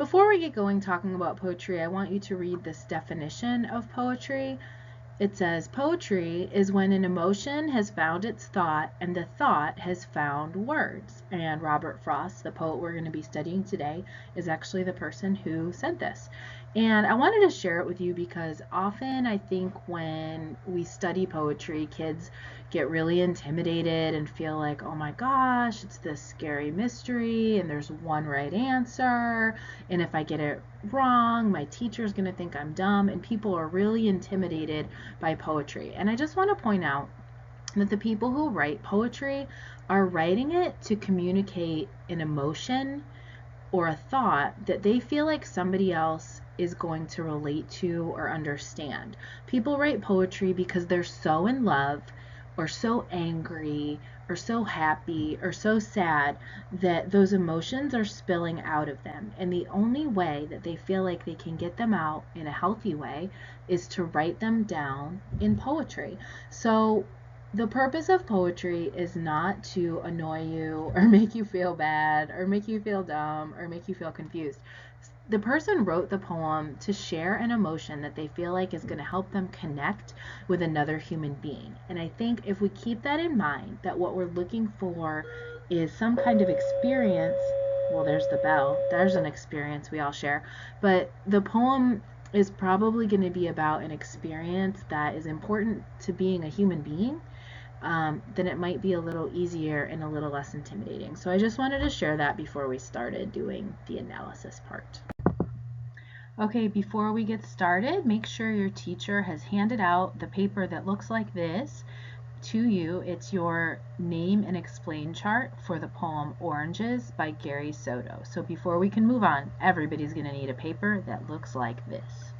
Before we get going talking about poetry, I want you to read this definition of poetry. It says, poetry is when an emotion has found its thought and the thought has found words. And Robert Frost, the poet we're going to be studying today, is actually the person who said this. And I wanted to share it with you because often I think when we study poetry, kids get really intimidated and feel like, oh my gosh, it's this scary mystery and there's one right answer. And if I get it wrong, my teacher's going to think I'm dumb. And people are really intimidated by poetry. And I just want to point out that the people who write poetry are writing it to communicate an emotion or a thought that they feel like somebody else is going to relate to or understand. People write poetry because they're so in love or so angry or so happy or so sad that those emotions are spilling out of them. And the only way that they feel like they can get them out in a healthy way is to write them down in poetry. So the purpose of poetry is not to annoy you or make you feel bad or make you feel dumb or make you feel confused. The person wrote the poem to share an emotion that they feel like is going to help them connect with another human being. And I think if we keep that in mind, that what we're looking for is some kind of experience. Well, there's the bell. There's an experience we all share. But the poem is probably going to be about an experience that is important to being a human being. Then it might be a little easier and a little less intimidating. So I just wanted to share that before we started doing the analysis part. Okay, before we get started, make sure your teacher has handed out the paper that looks like this to you. It's your name and explain chart for the poem Oranges by Gary Soto. So before we can move on, everybody's going to need a paper that looks like this.